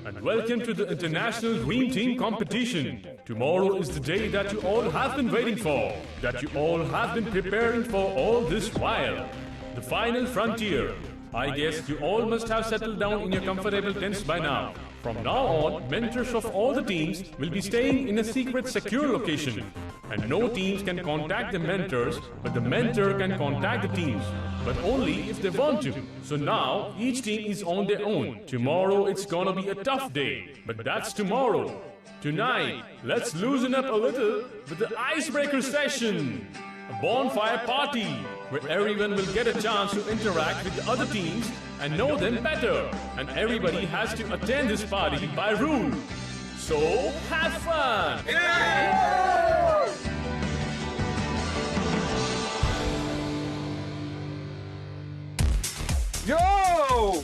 and welcome to the International Dream Team competition. Tomorrow is the day that you all have been waiting for, that you all have been preparing for all this while. The final frontier. I guess you all must have settled down in your comfortable tents by now. From now on, mentors of all the teams will be staying in a secret secure location. And no teams can contact the mentors, but the mentor can contact the teams. But only if they want to. So now, each team is on their own. Tomorrow it's gonna be a tough day. But that's tomorrow. Tonight, let's loosen up a little with the icebreaker session. A bonfire party, where everyone will get a chance to interact with the other teams and know them better. And everybody has to attend this party by rule. So, have fun! Yo!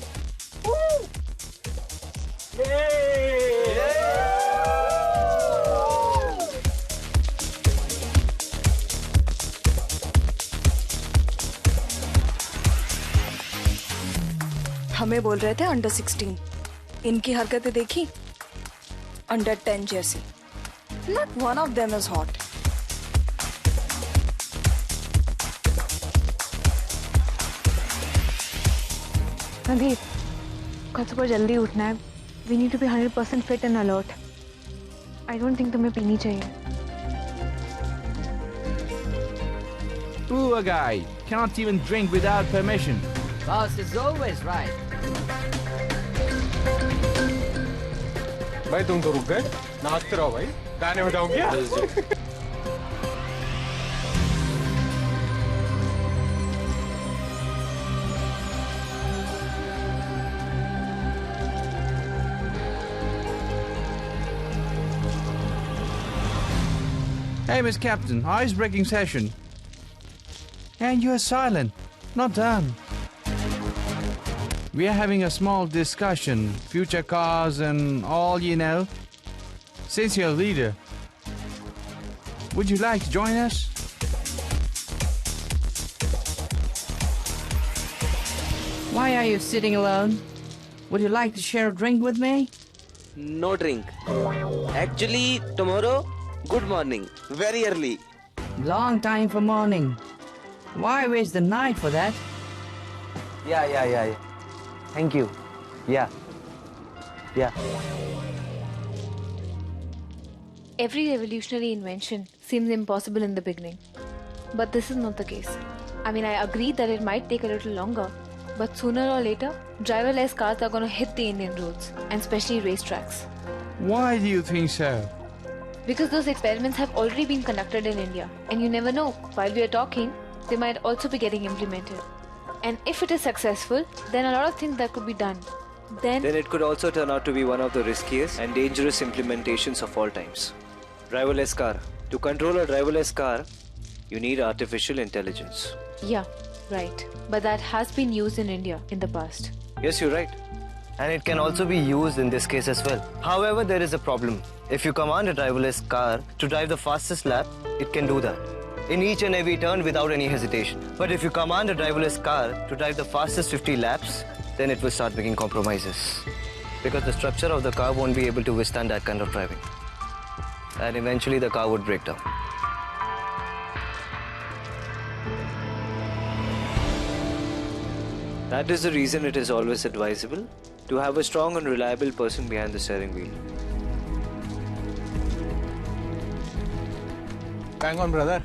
Woo! Yay! हमें बोल रहे थे under 16, इनकी हरकतें देखी under 10 जैसी. Not one of them is hot. नदीप, कल सुबह जल्दी उठना है. We need to be 100% fit and alert. I don't think तुम्हें पीनी चाहिए. Poor guy can't even drink without permission. Boss is always right. भाई तुम तो रुक गए. नाचते रहो भाई. गाने बजाओ क्या? Hey, Miss Captain, ice-breaking session. And you're silent. Not done. We are having a small discussion, future cars and all, you know. Since you're a leader, would you like to join us? Why are you sitting alone? Would you like to share a drink with me? No drink. Actually, tomorrow, good morning. Very early. Long time for morning. Why waste the night for that? Yeah. Thank you. Yeah. Every revolutionary invention seems impossible in the beginning. But this is not the case. I mean, I agree that it might take a little longer, but sooner or later, driverless cars are going to hit the Indian roads, and especially racetracks. Why do you think so? Because those experiments have already been conducted in India, and you never know, while we are talking, they might also be getting implemented. And if it is successful, then a lot of things that could be done. Then it could also turn out to be one of the riskiest and dangerous implementations of all times. Driverless car. To control a driverless car, you need artificial intelligence. yeah, right. But that has been used in India in the past. Yes, you're right. And it can also be used in this case as well. However, there is a problem. If you command a driverless car to drive the fastest lap, it can do that in each and every turn without any hesitation. But if you command a driverless car to drive the fastest 50 laps, then it will start making compromises. Because the structure of the car won't be able to withstand that kind of driving. And eventually the car would break down. That is the reason it is always advisable to have a strong and reliable person behind the steering wheel. Bang on, brother.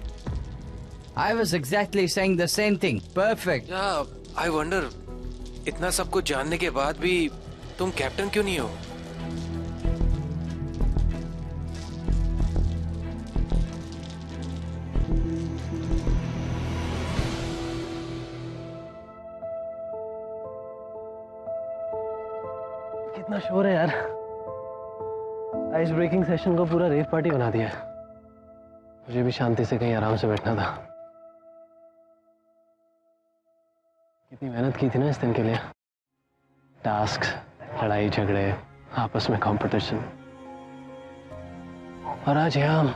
I was exactly saying the same thing. Perfect. Yeah, I wonder, इतना सब कुछ जानने के बाद भी तुम captain क्यों नहीं हो? कितना शोर है यार. आइस ब्रेकिंग सेशन को पूरा रेव पार्टी बना दिया. मुझे भी शांति से कहीं आराम से बैठना था. कितनी मेहनत की थी ना इस दिन के लिए. टास्क, लड़ाई झगड़े, आपस में कंपटीशन. और आज यहाँ हम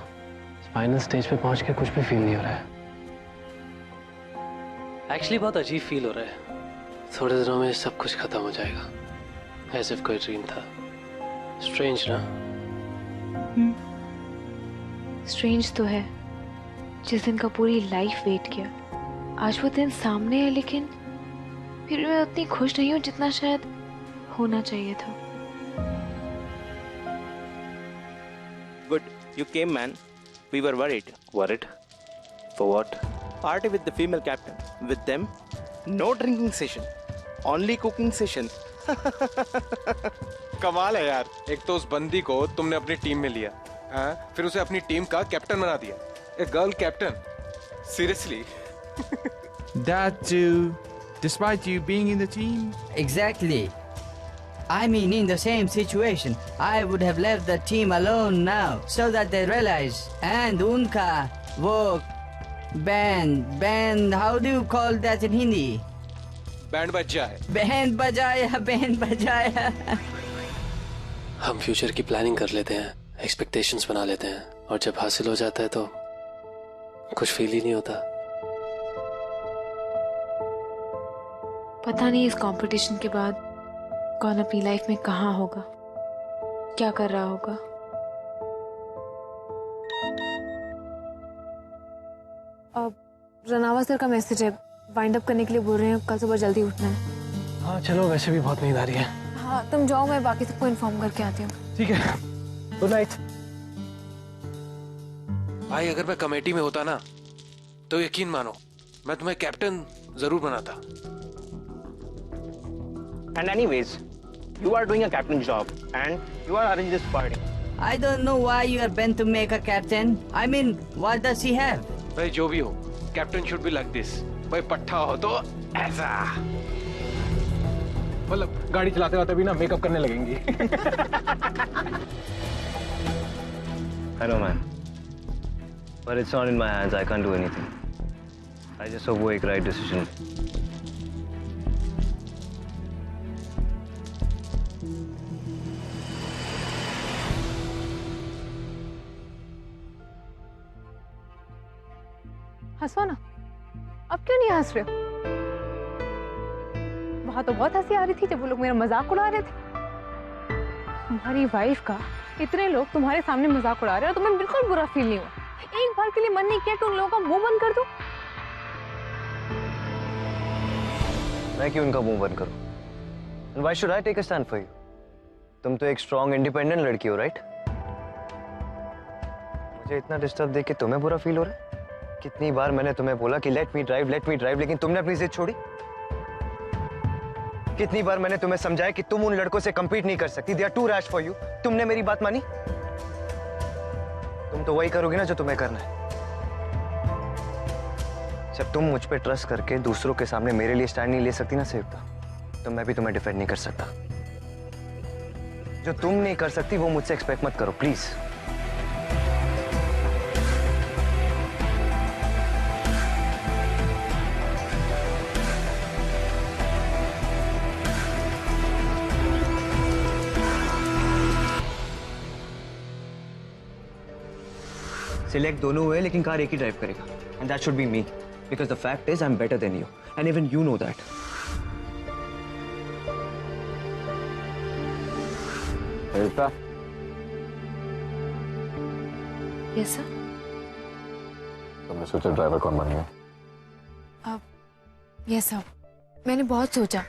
फाइनल स्टेज पे पहुंच के कुछ भी फील नहीं हो रहा है. एक्चुअली बहुत अजीब फील हो रहा है. थोड़े दिनों में सब कुछ खत्म हो जाएगा. ऐसे कोई ड्रीम था. स्ट्रेंज ना? स्ट्रेंज तो है, जिस दिन का पूरी लाइफ वेट किया, आज वो दिन सामने है, लेकिन फिर मैं उतनी खुश नहीं हूँ जितना शायद होना चाहिए था। Good, you came, man. We were worried. Worried? For what? Party with the female captain. With them, no drinking session, only cooking session. कमाल है यार, एक तो उस बंदी को तुमने अपनी टीम में लिया, हाँ? फिर उसे अपनी टीम का कैप्टन बना दिया। A girl captain, seriously? That too, despite you being in the team. Exactly. I mean, in the same situation, I would have left the team alone now, so that they realize. And unka wo band, how do you call that in Hindi? Band बज जाए। Band bajaya. हम future की planning कर लेते हैं, expectations बना लेते हैं, और जब हासिल हो जाता है तो कुछ फील ही नहीं होता। पता नहीं इस कंपटीशन के बाद कौन अपनी लाइफ में कहाँ होगा, क्या कर रहा होगा। अब रनावा सर का मैसेज है, वाइंड अप करने के लिए बोल रहे हैं, कल सुबह जल्दी उठना है। हाँ चलो, वैसे भी बहुत नींद आ रही है। हाँ तुम जाओ, मैं बाकी सबको इन्फॉर्म करके आती हूँ। ठीक है, गुड नाइट। भाई अगर मैं कमेटी में होता ना, तो यकीन मानो मैं तुम्हें कैप्टन जरूर बनाता। And anyways, you are doing a captain job and you are arranging this party. I don't know why you are bent to make a captain. I mean, what does he have? भाई जो भी हो, captain should be like this. भाई पट्टा हो तो ऐसा, मतलब गाड़ी चलाते वक्त भी ना मेकअप करने लगेंगी। I know, man. But it's not in my hands. I can't do anything. I just hope वो एक right decision. हंसो ना, अब क्यों नहीं हंस रहे हो? वहां तो बहुत हंसी आ रही थी जब वो लोग मेरा मजाक उड़ा रहे थे। तुम्हारी वाइफ का इतने लोग तुम्हारे सामने मजाक उड़ा रहे हैं और तुम्हें बिल्कुल बुरा फील नहीं हुआ। एक बार के लिए मन नहीं किया कि उन लोगों का मुंह बंद कर दूं? मैं क्यों उनका मुंह बंद करूं? And why should I take a stand for you? तुम तो एक स्ट्रॉन्ग इंडिपेंडेंट लड़की हो, राइट? मुझे इतना डिस्टर्ब देख के तुम्हें बुरा फील हो रहा है? कितनी बार मैंने तुम्हें बोला कि लेट मी ड्राइव, लेकिन तुमने अपनी जिद छोड़ी। कितनी बार मैंने तुम्हें समझाया कि तुम उन लड़कों से compete नहीं कर सकती, they are too rash for you। तुमने मेरी बात मानी? तुम तो वही करोगी ना जो तुम्हें करना है। जब तुम मुझ पे ट्रस्ट करके दूसरों के सामने मेरे लिए स्टैंड नहीं ले सकती ना सेवता, तो मैं भी तुम्हें डिफेंड नहीं कर सकता। जो तुम नहीं कर सकती वो मुझसे एक्सपेक्ट मत करो, प्लीज। सिलेक्ट दोनों हुए, लेकिन कार एक ही ड्राइव करेगा, and that should be me, because the fact is I am better than you, and even you know that. देवता, यस सर। तुमने सोचा ड्राइवर कौन बनेगा? यस सर, मैंने बहुत सोचा,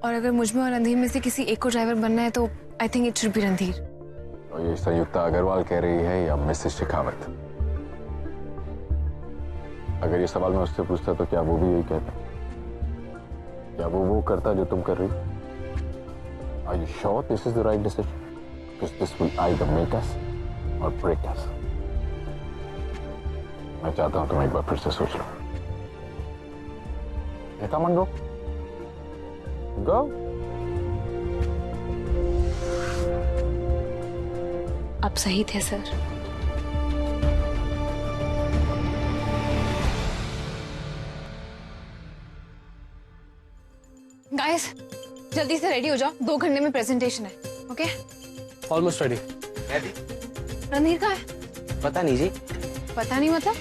और अगर मुझ में और रणधीर में से किसी एक को ड्राइवर बनना है तो I think it should be Randhir. और ये संयुक्ता अग्रवाल कह रही है या मिसेस शेखावत? अगर ये सवाल मैं उससे पूछता तो क्या वो भी यही कहता? क्या वो करता जो तुम कर रही? Are you sure this is the right decision? Because this will either make us or break us. मैं चाहता हूं तुम एक बार फिर से सोच लो। Come on, go. Go. आप सही थे सर। गाइस, जल्दी से रेडी हो जाओ, 2 घंटे में प्रेजेंटेशन है। ओके? Almost ready. रणधीर कहाँ है? पता नहीं जी। पता नहीं मतलब?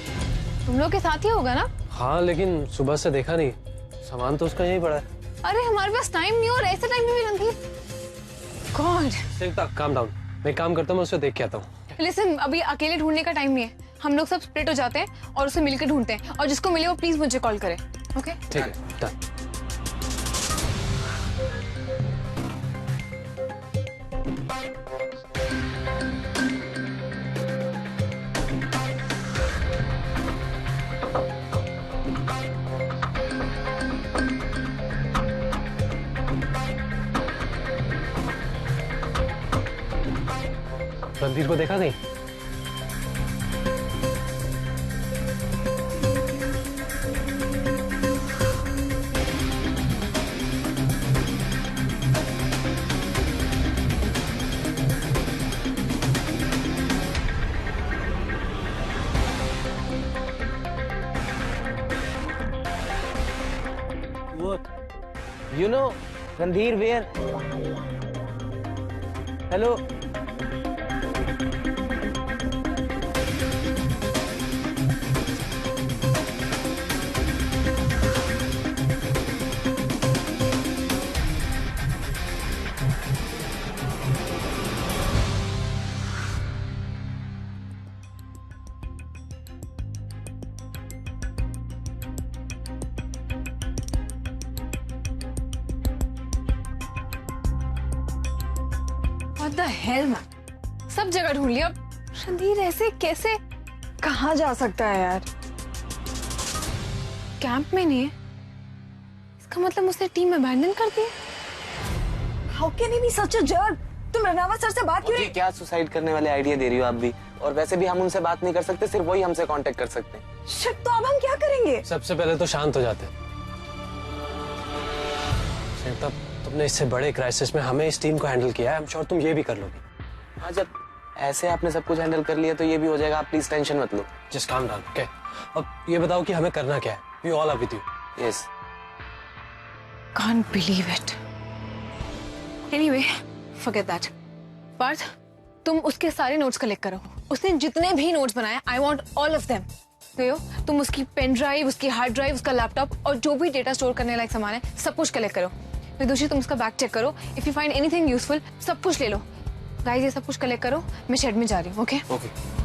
तुम लोग के साथ ही होगा ना? हाँ, लेकिन सुबह से देखा नहीं, सामान तो उसका यहीं पड़ा है। अरे हमारे पास टाइम नहीं, और ऐसे टाइम में भी रणधीर। गॉड। संयुक्ता काम डाउन, मैं एक काम करता हूँ, मैं उसे देख के आता हूँ। लिसन, अभी अकेले ढूंढने का टाइम नहीं है, हम लोग सब स्प्लिट हो जाते हैं और उसे मिलकर ढूंढते हैं, और जिसको मिले वो प्लीज मुझे कॉल करे। ओके ठीक है, डन। रणधीर को देखा नहीं? You know, Randhir, where? Hello. What the hell, man? सब जगह ढूंढ लिया, रणधीर ऐसे कैसे? कहाँ जा सकता है यार? कैंप में नहीं है, इसका मतलब उसने टीम अबैंडन कर दी। How can he be such a jerk? तुम रनावत सर से बात क्यों नहीं? क्या सुसाइड करने वाले आइडिया दे रही हो आप भी? और वैसे भी हम उनसे बात नहीं कर सकते, सिर्फ वही हमसे कांटेक्ट कर सकते हैं। शिट, तो अब हम क्या करेंगे? सबसे पहले तो शांत हो जाते। संयुक्ता, तुमने इससे बड़े क्राइसिस में हमें इस टीम को हैंडल किया है, आई एम श्योर तुम ये भी कर लोगे। हाँ, जब ऐसे आपने सब कुछ हैंडल कर लिया तो ये भी हो जाएगा, आप प्लीज टेंशन मत लो। Just calm down, okay? अब ये बताओ कि हमें करना क्या है? We all are with you. Yes. Can't believe it. Anyway, forget that. Parth, तुम उसके सारे नोट्स कलेक्ट करो। उसने जितने भी नोट्स बनाए, I want all of them. गयो, तुम उसकी पेन ड्राइव, उसकी हार्ड ड्राइव, उसका लैपटॉप और जो भी डेटा स्टोर करने लायक सामान है, सब कुछ कलेक्ट करो। विदुषी, तुम उसका बैग चेक करो। If you find anything useful, सब कुछ ले लो। गाइस, ये सब कुछ कलेक्ट करो, मैं शेड में जा रही हूँ। ओके? ओके।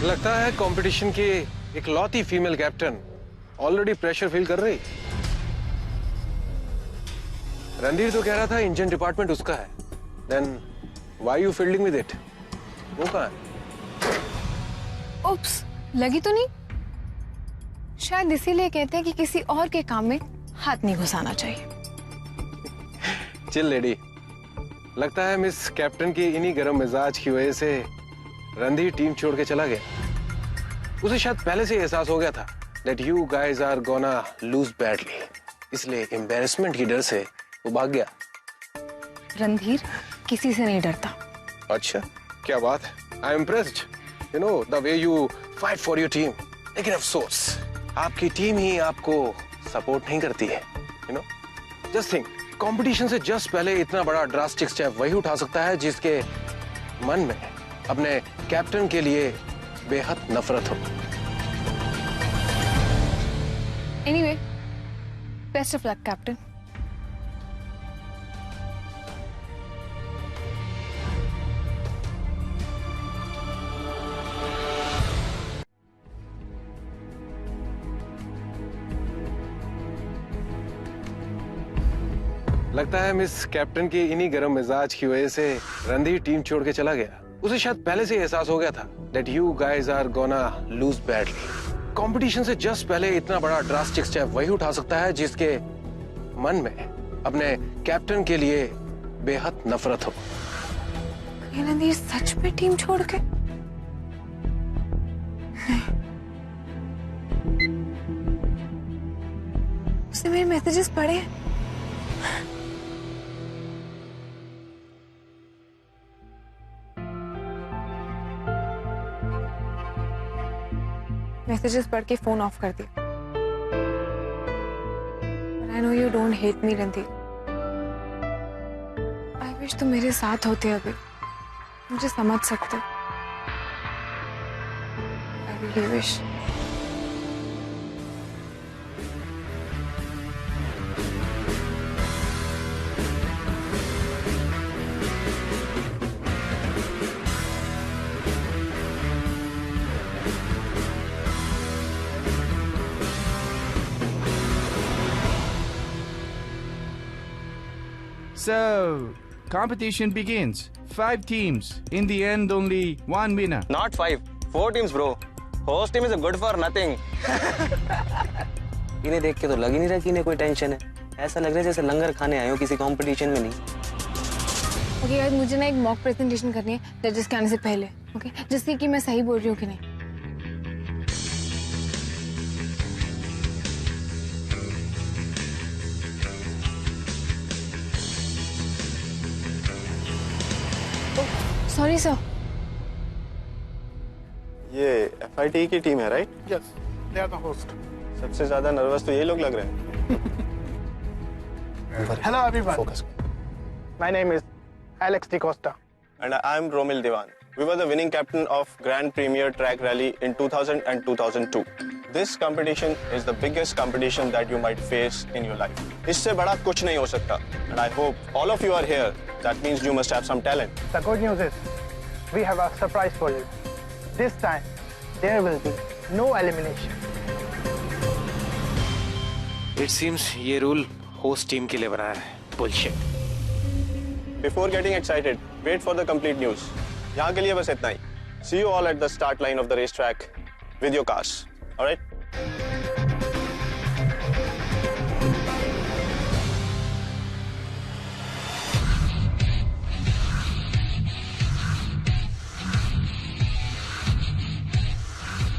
लगता है कंपटीशन की इकलौती female captain already pressure feel कर रही। रणधीर तो कह रहा था इंजन डिपार्टमेंट उसका है। Then why you fielding with it? वो कहाँ है? उप्स, लगी तो नहीं? शायद इसीलिए कहते हैं कि किसी और के काम में हाथ नहीं घुसाना चाहिए। चिल लेडी, लगता है मिस कैप्टन की इन्हीं गर्म मिजाज की वजह से रणधीर टीम छोड़ के चला गया। उसे शायद पहले से एहसास हो गया था that you guys are gonna lose badly, इसलिए एम्बैरेसमेंट की डर से वो भाग गया। रणधीर किसी से नहीं डरता। अच्छा, क्या बात है। I am impressed, you know the way you fight for your team. लेकिन अफसोस, आपकी टीम ही आपको सपोर्ट नहीं करती है। You know, just think, competition से जस्ट पहले इतना बड़ा ड्रास्टिक स्टेप वही उठा सकता है जिसके मन में अपने कैप्टन के लिए बेहद नफरत हो। Anyway, best of luck captain. लगता है मिस कैप्टन की इन्हीं गर्म मिजाज की वजह से रणधीर टीम छोड़ के चला गया। उसे शायद पहले से एहसास हो गया था that you guys are gonna lose badly. Competition से जस्ट पहले इतना बड़ा ड्रास्टिक स्टेप वही उठा सकता है जिसके मन में अपने कैप्टन के लिए बेहद नफरत हो। रणधीर सच में टीम छोड़ के? मैसेजेस पढ़े? मैसेजेस पढ़ के फोन ऑफ कर दिया। I know you don't hate me Randhir. I wish तुम मेरे साथ होते अभी, मुझे समझ सकते। I really wish. So, competition begins. 5 teams. In the end, only one winner. Not 5, 4 teams, bro. Host team is good for nothing. इन्हें देख के तो लग ही नहीं रहा कि इन्हें कोई टेंशन है। ऐसा लग रहा है जैसे लंगर खाने आए हो किसी कंपटीशन में नहीं। ओके गाइस, मुझे ना एक मॉक प्रेजेंटेशन करनी है जजेस के आने से पहले, ओके? जिससे कि मैं सही बोल रही हूँ कि नहीं। Sorry sir. ये FIT की टीम है, right? Yes, they are the host. सबसे ज्यादा नर्वस तो ये लोग लग रहे हैं। Hello everyone. Focus. My name is Alex DeCosta. And I'm Romil Devan. We were the winning captain of Grand Premier Track Rally in 2000 and 2002. This competition is the biggest competition that you might face in your life. इससे बड़ा कुछ नहीं हो सकता. And I hope all of you are here. That means you must have some talent. The good news is, we have a surprise for you. This time, there will be no elimination. It seems ये rule host team के लिए बनाया है। Bullshit. Before getting excited, wait for the complete news. यहाँ के लिए बस इतना ही. See you all at the start line of the racetrack with your cars. All right?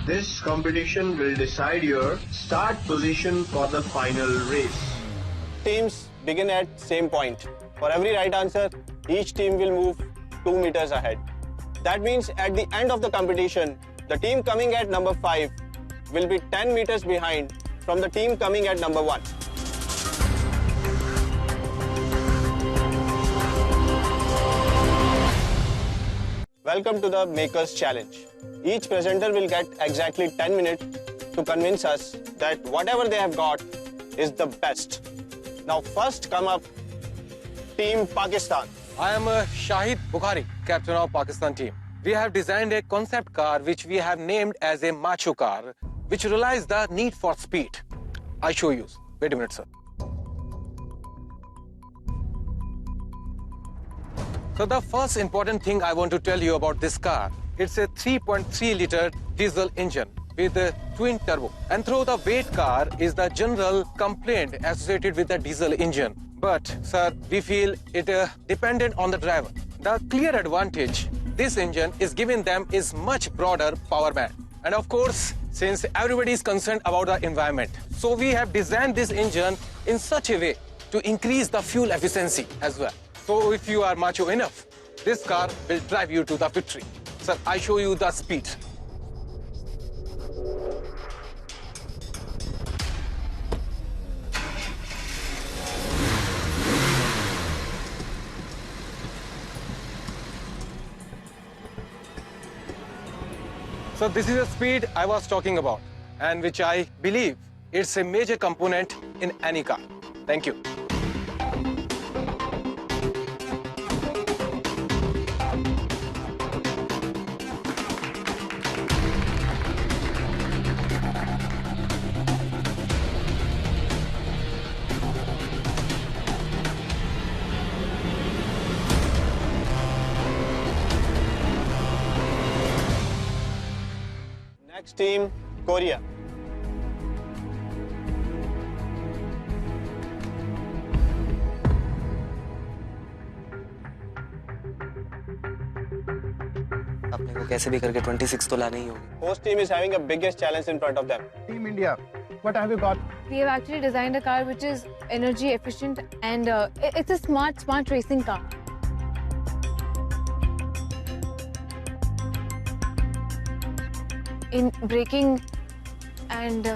This competition will decide your start position for the final race. Teams begin at same point. For every right answer, each team will move 2 meters ahead. That means at the end of the competition, the team coming at number 5 will be 10 meters behind from the team coming at number 1. Welcome to the Makers Challenge. Each presenter will get exactly 10 minutes to convince us that whatever they have got is the best. Now first come up, Team Pakistan. I am Shahid Bukhari, captain of Pakistan team. We have designed a concept car which we have named as a macho car, which relies the need for speed. I show you. Wait a minute, sir. So the first important thing I want to tell you about this car, it's a 3.3 liter diesel engine with a twin turbo. And through the weight car is the general complaint associated with the diesel engine. But sir, we feel it dependent on the driver. The clear advantage this engine is giving them is much broader power band. And of course, since everybody is concerned about the environment, so we have designed this engine in such a way to increase the fuel efficiency as well. So if you are macho enough, this car will drive you to the victory. Sir, I show you the speed. So this is the speed I was talking about, and which I believe it's a major component in any car. Thank you. Next team, Korea. अपने को कैसे भी करके 26 तो लाने ही होगी। Host team is having a biggest challenge in front of them. Team India, what have you got? We have actually designed a car which is energy efficient and it's a smart racing car. In braking and